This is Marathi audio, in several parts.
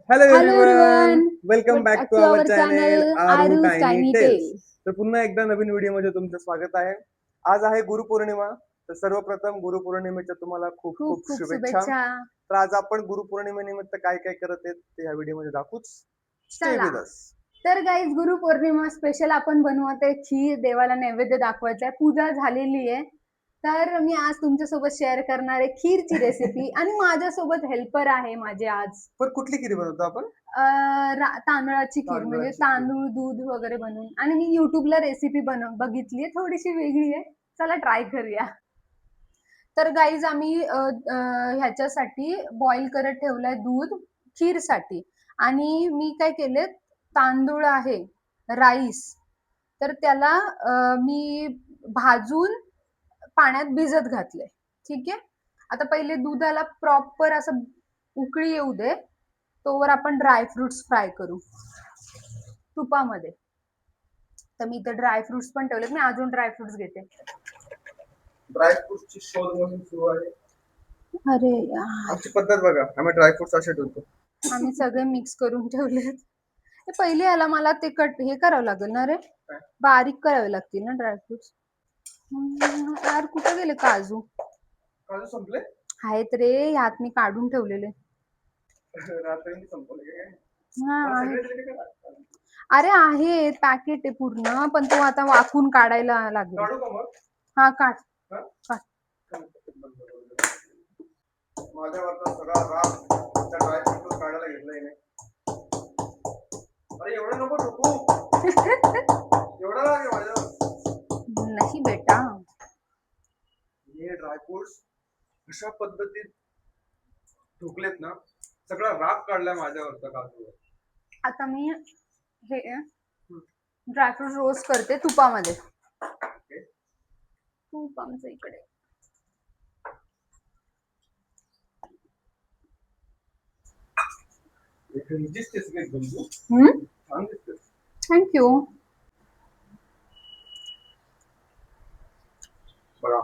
Hello Hello everyone, everyone, welcome back to back to our our channel channel Aru Aru's tiny Tiny tales. Tales. तर पुन्हा एकदा नवीन व्हिडिओमध्ये तुमचं स्वागत आहे. आज आहे गुरुपौर्णिमा. तर सर्वप्रथम गुरुपौर्णिमेच्या तुम्हाला खूप खूप खूप खूप शुभेच्छा. शुभेच्छा. तर आज आपण गुरुपौर्णिमेनिमित्त काय काय करत आहेत ते ह्या व्हिडिओमध्ये दाखवूच. स्टे चला, विथ अस. तर गाईज गुरुपौर्णिमा स्पेशल आपण बनवत आहे खीर, देवाला नैवेद्य दाखवायचा आहे. पूजा झालेली आहे. तर मी आज तुमच्यासोबत शेअर करणार आहे खीरची रेसिपी आणि माझ्यासोबत हेल्पर आहे माझे आज. पण कुठली खीर बनवतो आपण? तांदळाची खीर, म्हणजे तांदळाची खीर. तांदूळ दूध वगैरे बनवून. आणि मी युट्यूबला रेसिपी बघितली आहे, थोडीशी वेगळी आहे. चला ट्राय करूया. तर गाईज आम्ही ह्याच्यासाठी बॉईल करत ठेवलंय दूध खीरसाठी. आणि मी काय केले, तांदूळ आहे, राईस, तर त्याला मी भाजून पाण्यात भिजत घातले. ठीक आहे. आता पहिले दुधाला प्रॉपर असं उकळी येऊ दे, तोवर आपण ड्रायफ्रुट्स फ्राय करू तुपामध्ये. तर मी इथे ड्रायफ्रुट्स पण ठेवले, मी अजून ड्रायफ्रुट्स घेते. ड्रायफ्रुट्सची शोध मोहीम सुरू आहे. अरे यार, आमची पद्धत बघा, आम्ही ड्रायफ्रुट्स असे ठेवतो. आम्ही सगळे मिक्स करून ठेवले. ते पहिले याला मला ते कट हे करावं लागेल ना रे, बारीक करावे लागतील ना ड्रायफ्रुट्स. यार कुठे गेले काजू? काजू संपले? आहेत रे, ह्यात मी काढून ठेवलेले. रात्री संपले काय? हा मला आहे. सगळे दिले का? अरे आहे, पॅकेट आहे पूर्ण, पण तो आता वाकून काढायला लागेल. काढू का मग? हा काढ हा? काढ. माझ्यावरचा सगळा राग त्या ड्रायफ्रुट काढायला घेतलाय नाही. अरे एवढं नको ठोकू. एवढा राग आहे माझ्यावर. नाही बेटा, हे ड्रायफ्रुट्स अशा पद्धतीत ठोकलेत ना, सगळा राग काढलाय माझ्यावरचा काजूवर. आता मी हे ड्रायफ्रूट रोस्ट करते तुपामध्ये. तूप आमचं इकडे. थँक्यू. बघा,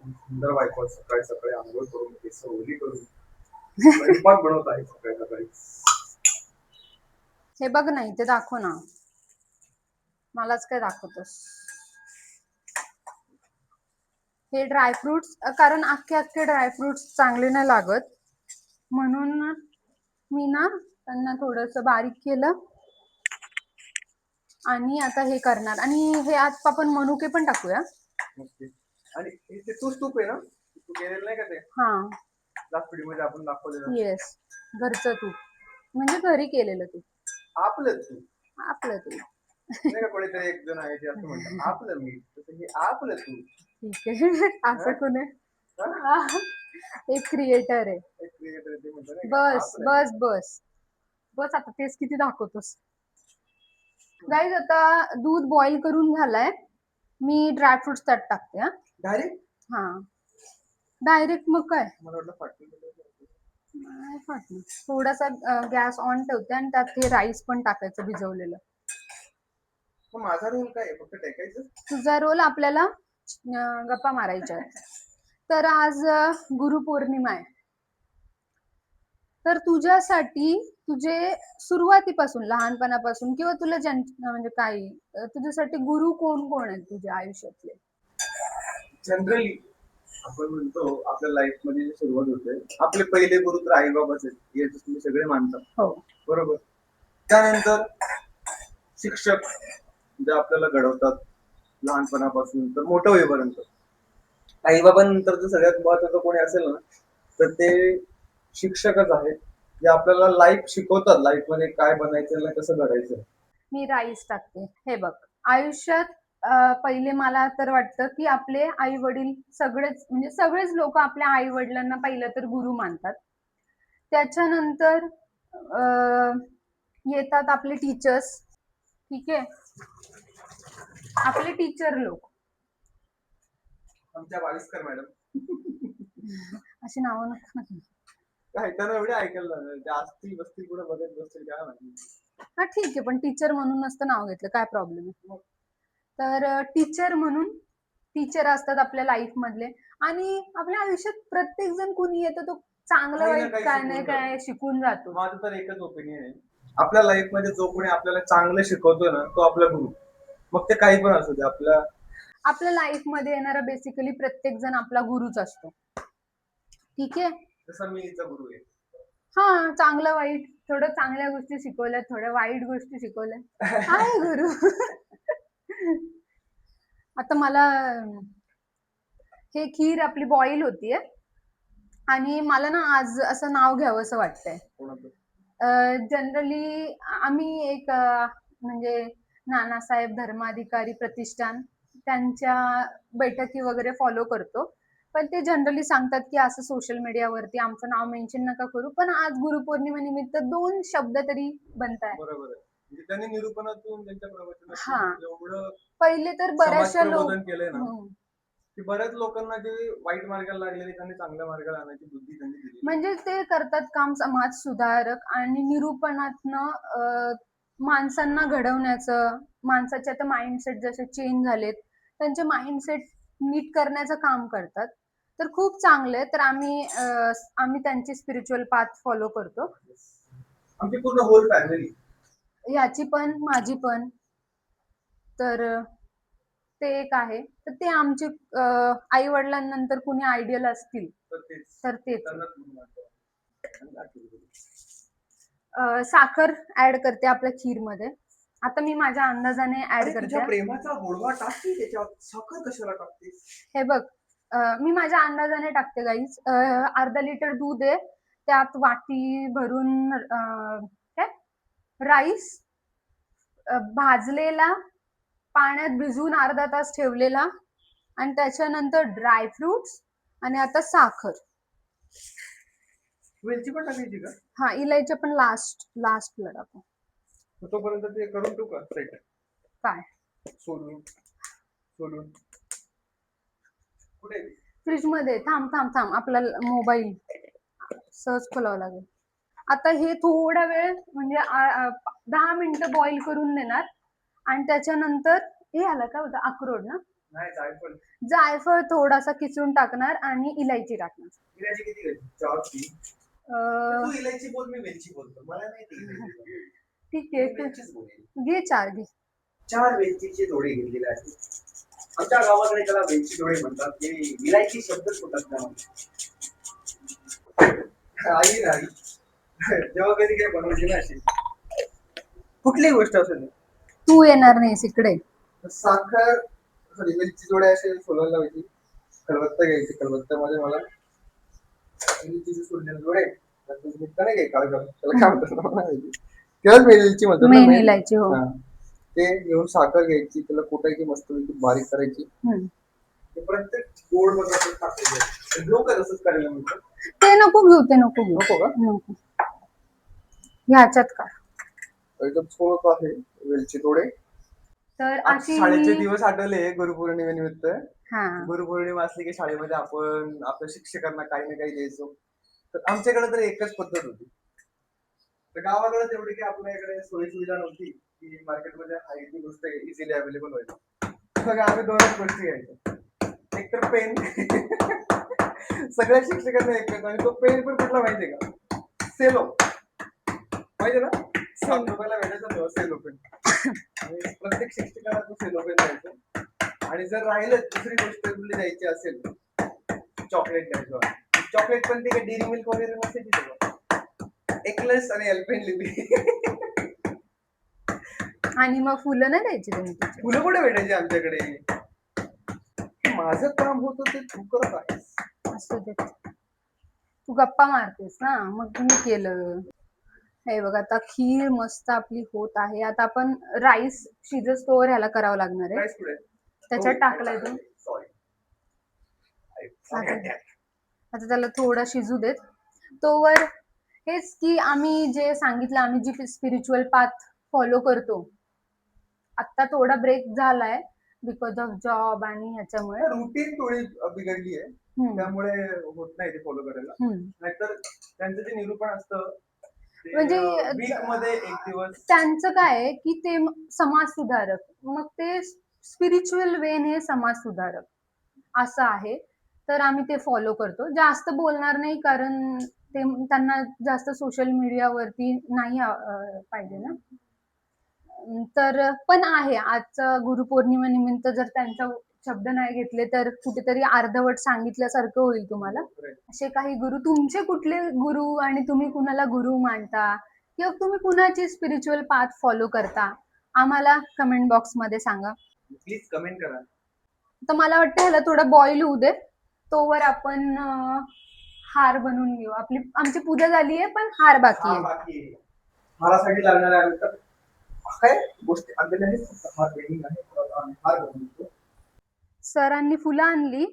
सुंदर बायको सकाळी सकाळी आंघोळ करून केस ओली करून स्वयंपाक बनवत आहे सकाळी सकाळी. हे बघ ना, इथे दाखव ना, मलाच काय दाखवतोस? हे ड्रायफ्रुट्स, कारण अख्खे अख्खे ड्रायफ्रुट्स चांगले नाही लागत, म्हणून मी ना त्यांना थोडस बारीक केलं. आणि आता हे करणार, आणि हे आज आपण मनुके पण टाकूया. आणि ते तूप आहे ना, तू केलेलं नाही का ते? हा, लाकडीमध्ये आपण दाखवलेलं. येस, घरचं तूप, म्हणजे घरी केलेलं तूप. आपलं तूप. आपलं तूप. नाही का, कोणीतरी एक जण आहे ते असं म्हणतात आपलं मीठ, तसं हे आपलं तूप. ठीक आहे. असं कोण आहे? एक क्रिएटर आहे. एक क्रिएटर ते म्हणतात नाही का, बस आपलं बस बस बस, आता तेच किती दाखवतोस. गाईज आता दूध बॉईल करून झालाय, मी ड्रायफ्रुट्स त्यात टाकते. हा डायरेक्ट? हा डायरेक्ट, मग काय, मला वाटलं फाटलं. नाही फाटलं. थोडासा गॅस ऑन ठेवते आणि त्यात हे राईस पण टाकायचं भिजवलेलं. मग माझा रोल काय आहे, फक्त टेकायचं? तुझा रोल आपल्याला गप्पा मारायच्या. तर आज गुरुपौर्णिमा आहे, तर तुझ्यासाठी, तुझे सुरुवातीपासून लहानपणापासून किंवा तुला म्हणजे काही, तुझ्यासाठी गुरु कोण कोण आहेत तुझ्या आयुष्यातले? जनरली आपण म्हणतो आपल्या लाईफ मध्ये जी सुरुवात होते, आपले पहिले गुरु तर आई बाबाच आहेत, हे तुम्ही सगळे मानतात. हो बरोबर. त्यानंतर शिक्षक जे आपल्याला घडवतात लहानपणापासून तर मोठं होईपर्यंत. आई बाबांनंतर जर सगळ्यात महत्वाचं कोणी असेल ना, तर ते शिक्षकच आहेत, जे आपल्याला लाईफ शिकवतात, लाईफ मध्ये काय बनायचं ना कसं घडायचं. मी राईस टाकते. हे बघ, आयुष्यात पहिले मला तर वाटतं की आपले आई वडील सगळेच, म्हणजे सगळेच लोक आपल्या आई वडिलांना पहिलं तर गुरु मानतात. त्याच्यानंतर येतात आपले टीचर्स. ठीक आहे, आपले टीचर लोक. आमच्या वारिसकर मॅडम. अशी नावं नको ना. काय त्यांना एवढे ऐकायला जास्ती बसतील पुढे बघत बसतील काय माहिती. हा ठीक आहे, पण टीचर म्हणून नसतं नाव घेतलं, काय प्रॉब्लेम आहे? तर टीचर म्हणून, टीचर असतात आपल्या लाईफ मधले. आणि आपल्या आयुष्यात प्रत्येक जण कुणी येतो तो चांगलं काही ना वाईट काही काय शिकून नाही जातो. काय शिकून जातो. माझं तर एकच ओपिनियन आहे, आपल्या लाईफ मध्ये जो कोणी आपल्याला चांगलं शिकवतोय ना तो आपला गुरु. मग ते काही पण असू दे आपल्या. आपल्या लाईफ मध्ये येणारा बेसिकली प्रत्येक जण आपला गुरुच असतो. ठीक आहे. जसा मी हिचा गुरु आहे. हा, चांगलं वाईट, थोडं चांगल्या गोष्टी शिकवल्या, थोड्या वाईट गोष्टी शिकवल्या, आहे गुरु. आता मला हे खीर आपली बॉईल होतीये आणि मला ना आज असं नाव घ्यावं असं वाटतंय. कोणाचं? जनरली आम्ही एक म्हणजे नानासाहेब धर्माधिकारी प्रतिष्ठान त्यांच्या बैठकी वगैरे फॉलो करतो. पण ते जनरली सांगतात की असं सोशल मीडियावरती आमचं नाव मेन्शन नका करू. पण आज गुरुपौर्णिमेनिमित्त 2 शब्द तरी बनताय. बरोबर आहे. म्हणजे त्यांनी निरूपणातून त्यांच्या हा. प्रवचनातून एवढं पहिले तर समाज बऱ्याचशा लोक प्रबोधन केलंय ना की बऱ्याच लोकांना जे वाईट मार्गाला लागलेले त्यांनी चांगल्या मार्गाला आणायची बुद्धी त्यांनी दिली. म्हणजे ते करतात काम समाज सुधारक आणि निरूपणातनं माणसांना घडवण्याचं, माणसाचे आता माइंडसेट जसे चेंज झालेत त्यांचे माइंडसेट नीट करण्याचं काम करतात. तर खूप चांगले. तर आम्ही त्यांची स्पिरिच्युअल पाथ फॉलो करतो. आमची पूर्ण होल फॅमिली. याची पण माझी पण. तर ते एक आहे. तर ते आमचे आई वडिलांनंतर कुणी आयडियल असतील तर तेच. साखर ऍड करते आपल्या खीरमध्ये. आता मी माझ्या अंदाजाने ऍड करते. प्रेमाचा गोडवा टाकते त्याच्यात, साखर कशाला टाकते? हे बघ, मी माझ्या अंदाजाने टाकते गाईज. अर्धा लिटर दूध आहे, त्यात वाटी भरून राईस भाजलेला, पाण्यात भिजवून अर्धा तास ठेवलेला, आणि त्याच्यानंतर ड्रायफ्रुट्स आणि आता साखर. वेलची पण टाकायची का? हा, इलायची पण लास्टला टाकू. तोपर्यंत ते करून ठेवू का सेट? काय सोलून कुठे? फ्रीज मध्ये. थांब आपला मोबाईल सर्च खोलावं लागेल. आता हे थोडा वेळ म्हणजे 10 मिनिटं बॉईल करून देणार आणि त्याच्यानंतर हे आलं का होतं अक्रोड ना, नाही जायफळ थोडासा किसून टाकणार आणि इलायची टाकणार. इलायची किती घ्यायची? 4 3? तू इलायची बोल, मी वेलची बोलतो. मला नाही ते. ठीक आहे, घे 4 घे. 4 वेलचीचे दोडे घेतलेले आहेत. आमच्या गावाकडे त्याला वेलची दोडे म्हणतात. ते इलायची शब्दच होतात त्यामध्ये. आई नाही जेव्हा कधी काही बनवायची ना अशी कुठली गोष्ट असेल तू येणार नाहीस इकडे. साखर सॉरी वेलची दोडे असे सोलायला लावायची. खलबत्ता घ्यायची. खलबत्त्यामध्ये मला वेलचीचे सोललेले दोडे नाही घ्यायची. त्याला काय म्हणतात त्यालाच वेलची म्हणतात ना, मेन इलायची. हो. ते घेऊन साखर घ्यायची, त्याला कुटायची, मस्त बारीक करायची. प्रत्येक गोड मध्ये टाकायचं. लोक तसंच करायला म्हणतात. ते नको घेऊ, ते नको घेऊ. नको का? नको. ह्याच्यात का एकदम थोडंच आहे वेलची थोडे. तर अशी शाळेचे दिवस आठवले गुरुपौर्णिमेनिमित्त. हा, गुरुपौर्णिमा असली की शाळेमध्ये आपण आपल्या शिक्षकांना काही ना काही द्यायचो. तर आमच्याकडे तर एकच पद्धत होती. तर गावाकडे तेवढी की आपल्या इकडे सोयी सुविधा नव्हती की मार्केटमध्ये हाय ती गोष्ट इझिली अवेलेबल व्हायची. मग आम्ही 2च गोष्टी घ्यायचो. एक तर पेन. सगळ्या शिक्षकांना एकच. आणि तो पेन पण कुठला माहितीये का? सेलो. माहितीये ना? 7 रुपयाला भेटायचा तेव्हा सेलो पेन. आणि प्रत्येक शिक्षकाला तो सेलो पेन द्यायचा. आणि जर राहिलं दुसरी गोष्ट कुठली द्यायची असेल, चॉकलेट द्यायचं. चॉकलेट पण ते डेअरी मिल्क वगैरे नसायची तेव्हा. एक्लेस आणि एल्पेन लिबी. आणि मग फुलं नाही द्यायची तुम्ही? फुलं कुठे भेटायची आमच्याकडे? माझं काम होतं ते तू करत आहेस. असं दे. तू गप्पा मारतेस ना, मग तुम्ही केलं. हे बघ, आता खीर मस्त आपली होत आहे. आता आपण राईस शिजस्तोवर ह्याला करावं लागणार आहे. राईस कुठे? त्याच्यात टाकलाय तू. सॉरी. आता त्याला थोडा शिजू देत. तोवर हेच की आम्ही जे सांगितलं, आम्ही जी स्पिरिच्युअल पाथ फॉलो करतो, आता थोडा ब्रेक झालाय बिकॉज ऑफ जॉब आणि ह्याच्यामुळे. रुटीन थोडी बिघडली आहे, त्यामुळे होत नाही ते फॉलो करायला. नाहीतर त्यांचं जे निरूपण असतं म्हणजे वीक मध्ये एक दिवस. त्यांचं काय आहे की ते समाज सुधारक, मग ते स्पिरिच्युअल वेने समाज सुधारक असं आहे. तर आम्ही ते फॉलो करतो. जास्त बोलणार नाही कारण त्यांना जास्त सोशल मीडियावरती नाही पाहिजे ना. तर पण आहे आजचं गुरुपौर्णिमेनिमित्त जर त्यांचा शब्द नाही घेतले तर कुठेतरी अर्धवट सांगितल्यासारखं होईल तुम्हाला. असे काही गुरु, तुमचे कुठले गुरु आणि तुम्ही कुणाला गुरु मानता किंवा तुम्ही कुणाची स्पिरिच्युअल पाथ फॉलो करता, आम्हाला कमेंट बॉक्स मध्ये सांगा. प्लीज कमेंट करा. तर मला वाटतं ह्याला थोडं बॉईल होऊ दे, तोवर आपण हार बनवून घेऊ. आमची पूजा झाली आहे पण हार बाकी आहे. बाकी हारासाठी लागणार आहे तर काय गोष्टी आणलेल्या आहेत, फक्त हार वेडिंग आहे, तर आम्ही हार बनवतो. सरांनी फुलं आणली,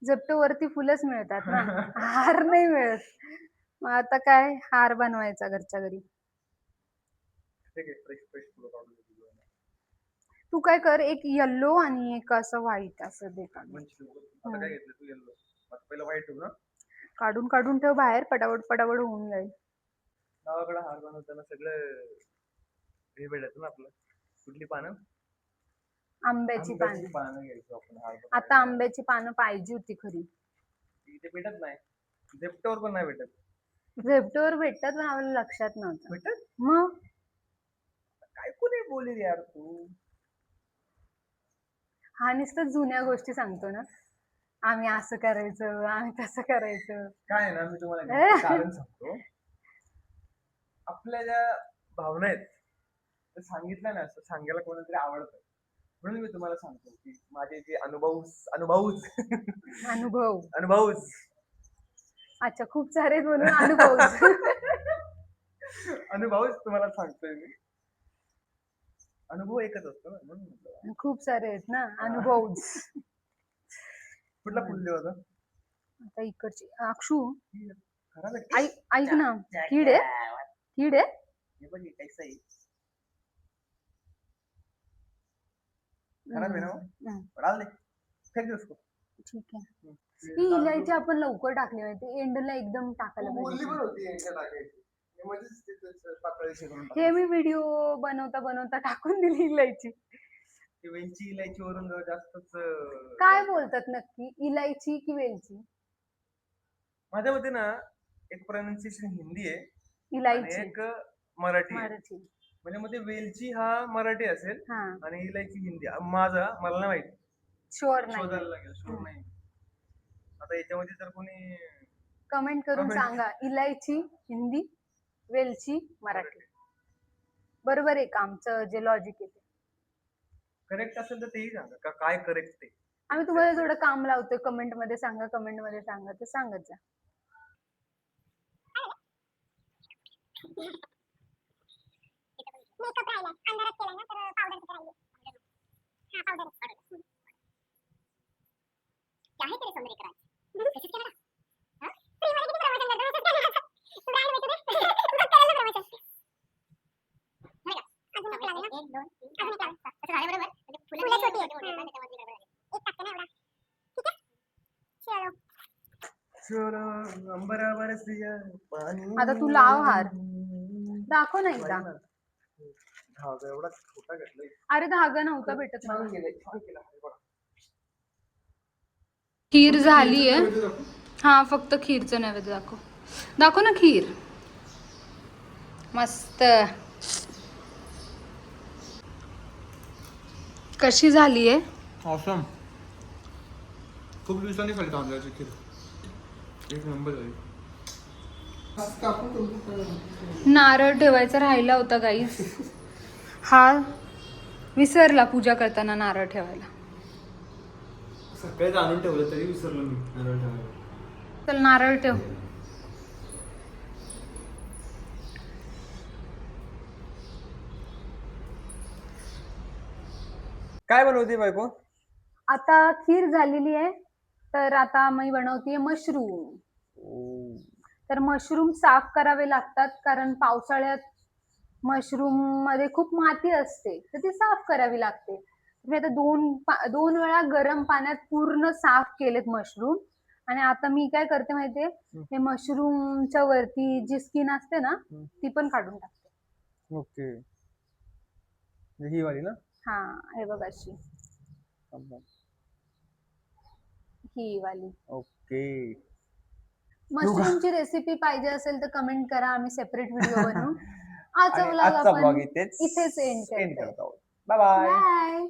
झेप्टो वरती फुलंच मिळतात ना, हार नाही मिळत. मग आता काय हार बनवायचा घरच्या घरी. ठीक आहे, फ्रेश फ्रेश फुलं काढून घेऊ. तू काय कर, एक येल्लो आणि एक असं व्हाईट असं दे काढून. म्हणजे आता काय घेतलं तू येल्लो, आता पहिलं व्हाईट ठेवू ना. काढून काढून ठेव बाहेर, पटापट पटापट होऊन जाईल. गावाकडे हार बनवताना सगळं हे भेटत ना आपलं, कुठली पानं, आंब्याची पानं. पानं घ्यायचो आपण हार आता आंब्याची पानं पाहिजे होती खरी. इथे भेटत नाही, झेप्टोवर पण नाही भेटत. झेप्टोवर भेटतात पण आम्हाला लक्षात नव्हतं. भेटत मग काय कोणी बोलेल यार तू. हा नुसतं जुन्या गोष्टी सांगतो ना, आम्ही असं करायचं, आम्ही तसं करायचं. काय ना, मी तुम्हाला कारण सांगतो. आपल्या ज्या भावना आहेत ते सांगितलं ना, असं सांगायला कोणातरी आवडतं, म्हणून मी तुम्हाला सांगतो की माझे जे अनुभव अच्छा, खूप सारे म्हणून अनुभव अनुभवच तुम्हाला सांगतोय मी. अनुभव एकच असतो ना, म्हणून खूप सारे आहेत ना अनुभव. कुठला फुल होता आता इकडची अक्षू, खराब ऐक ना, कीड आहे, कीड आहे. हे बघ कैसा आहे, खराब आहे ना, डाल दे, फेक दे उसको. ठीक आहे. ही इलायची आपण लवकर टाकली माहिती, एंडला एकदम टाकायला पाहिजे. हे मी व्हिडिओ बनवता बनवता टाकून दिली इलायची. वेलची इलायची वरून जास्तच. काय बोलतात नक्की, इलायची की वेलची? माझ्या मते ना, एक प्रोनाउन्सिएशन हिंदी आहे, इलायची एक मराठी. म्हणजे मध्ये वेलची हा मराठी असेल आणि इलायची हिंदी. मला नाही माहिती, शुअर शोधायला लागेल, शुअर नाही. आता याच्यामध्ये जर कोणी कमेंट करून सांगा, इलायची हिंदी, वेलची मराठी. बरोबर आहे का आमचं जे लॉजिक आहे? करेक्ट असेल तर तेही सांगा का, काय करेक्ट ते. आम्ही तुम्हाला थोडं काम लावतोय, कमेंट मध्ये सांगा, कमेंट मध्ये सांगा, तर सांगत जा. मेकअप राहिलाय, अंधारात केलाय ना, तर पावडर राहिली. हा पावडर क्या है तेरे सौंदर्यीकरण? कैसे केला ना? हां? फ्री मध्ये किती प्रमोशन करतो? ब्रँड भेटू दे. मग करायला प्रमोशन. नाही का? अजून एक लागेल ना? 1 2 3 अजून एक लागेल. तसं झालं बरोबर. म्हणजे फुलं छोटी आहेत त्याच्यामध्ये गडबड झाली. एक टाकते ना एवढा. ठीक आहे? चलो. चलो अंबरा बरसिया पानी. आता तू लाव हार, दाखव ना एकदा. धागा एवढा छोटा घेतलाय. अरे धागा नव्हता भेटत मला. छान केला बघा. खीर झाली आहे. हा, फक्त खीरचं नैवेद्य दाखव. दाखव ना खीर. मस्त. कशी झाली आहे? ऑसम. खूप दिवसांनी खाली तांदळाची खीर, एक नंबर झाली. नारळ ठेवायचा राहिला होता गाईस, हा विसरला पूजा करताना नारळ ठेवायला. सकाळी आणून ठेवलं तरी विसरलो मी नारळ ठेवायला. चल नारळ ठेव. काय बनवते बायको? आता खीर झालेली आहे, तर आता मी बनवते मशरूम. तर मशरूम साफ करावे लागतात, कारण पावसाळ्यात मशरूम मध्ये खूप माती असते, तर ती साफ करावी लागते. मी आता दोन वेळा गरम पाण्यात पूर्ण साफ केलेत मशरूम. आणि आता मी काय करते माहितीये, हे मशरूमच्या वरती जी स्किन असते ना, ती पण काढून टाकते. ओके, ही वाली ना? हा, हे बघ अशी, ही वाली. ओके. मशरूमची रेसिपी पाहिजे असेल तर कमेंट करा, आम्ही सेपरेट व्हिडिओ बनवू. आजचा आणि व्लॉग आजचा ब्लॉग आपण इथेच इथेच एंड एंड करतोय. करतो. Bye bye. बाय.